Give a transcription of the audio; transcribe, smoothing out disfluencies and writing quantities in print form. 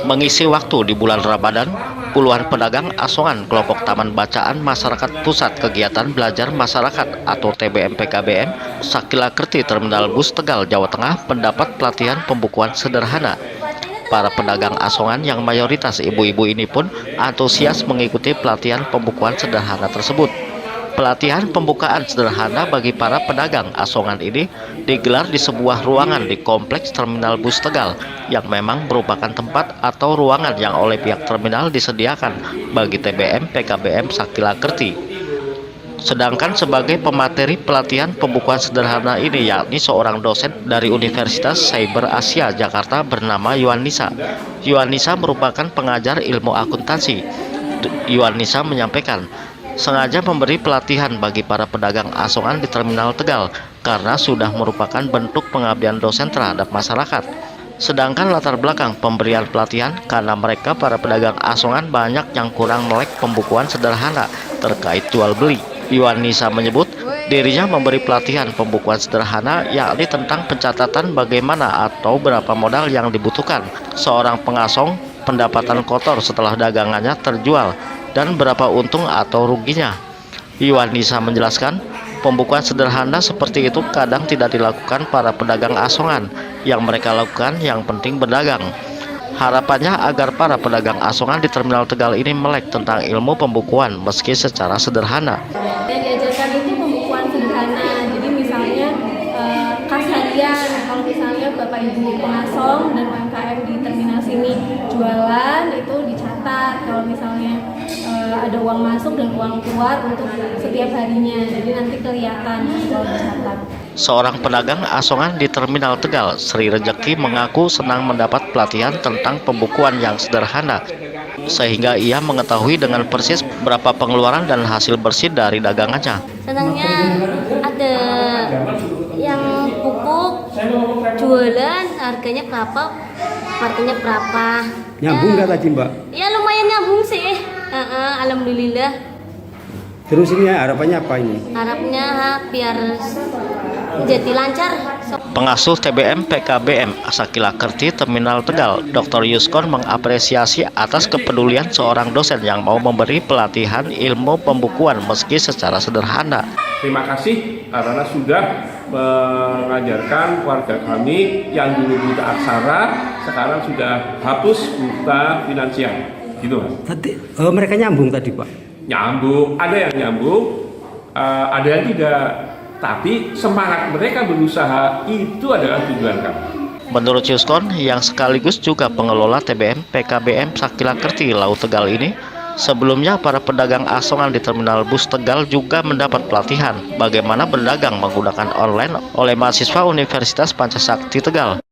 Mengisi waktu di bulan Ramadan, puluhan pedagang asongan kelompok Taman Bacaan Masyarakat Pusat Kegiatan Belajar Masyarakat atau TBM PKBM Sakila Kerti Terminal Bus Tegal, Jawa Tengah mendapat pelatihan pembukuan sederhana. Para pedagang asongan yang mayoritas ibu-ibu ini pun antusias mengikuti pelatihan pembukuan sederhana tersebut. Pelatihan pembukaan sederhana bagi para pedagang asongan ini digelar di sebuah ruangan di Kompleks Terminal Bus Tegal yang memang merupakan tempat atau ruangan yang oleh pihak terminal disediakan bagi TBM PKBM Sakila Kerti. Sedangkan sebagai pemateri pelatihan pembukuan sederhana ini yakni seorang dosen dari Universitas Cyber Asia Jakarta bernama Yuanisa. Yuanisa merupakan pengajar ilmu akuntansi. Yuanisa menyampaikan, sengaja memberi pelatihan bagi para pedagang asongan di Terminal Tegal karena sudah merupakan bentuk pengabdian dosen terhadap masyarakat. Sedangkan latar belakang pemberian pelatihan karena mereka para pedagang asongan banyak yang kurang melek pembukuan sederhana terkait jual beli. Yuanisa menyebut dirinya memberi pelatihan pembukuan sederhana yakni tentang pencatatan bagaimana atau berapa modal yang dibutuhkan seorang pengasong, pendapatan kotor setelah dagangannya terjual, dan berapa untung atau ruginya. Yuanisa menjelaskan, pembukuan sederhana seperti itu kadang tidak dilakukan para pedagang asongan. Yang mereka lakukan yang penting berdagang. Harapannya agar para pedagang asongan di Terminal Tegal ini melek tentang ilmu pembukuan meski secara sederhana. Yang diajarkan itu pembukuan sederhana. Jadi misalnya kas harian, kalau misalnya Bapak Ibu pengasong dan UMKM di terminal sini jualan itu dicatat. Kalau misalnya ada uang masuk dan uang keluar untuk setiap harinya, jadi nanti kelihatan kalau dicatat. Seorang pedagang asongan di Terminal Tegal, Sri Rejeki, mengaku senang mendapat pelatihan tentang pembukuan yang sederhana, sehingga ia mengetahui dengan persis berapa pengeluaran dan hasil bersih dari dagangannya. Senangnya ada yang pupuk jualan harganya berapa, partinya berapa. Nyambung nggak tadi Mbak? Ya lumayan nyambung sih. Alhamdulillah. Terus ini harapannya apa ini? Harapnya biar jadi lancar. Pengasuh TBM PKBM Sakila Kerti Terminal Tegal, Dr. Yuskon mengapresiasi atas kepedulian seorang dosen yang mau memberi pelatihan ilmu pembukuan meski secara sederhana. Terima kasih karena sudah mengajarkan warga kami yang dulu buta aksara, sekarang sudah hapus buta finansial. Gitu, Mas. Tadi mereka nyambung tadi Pak? Nyambung, ada yang nyambung, ada yang tidak. Tapi semangat mereka berusaha itu adalah tujuan kami. Menurut Yuskon yang sekaligus juga pengelola TBM PKBM Sakila Kerti Laut Tegal ini, sebelumnya para pedagang asongan di Terminal Bus Tegal juga mendapat pelatihan bagaimana berdagang menggunakan online oleh mahasiswa Universitas Pancasakti Tegal.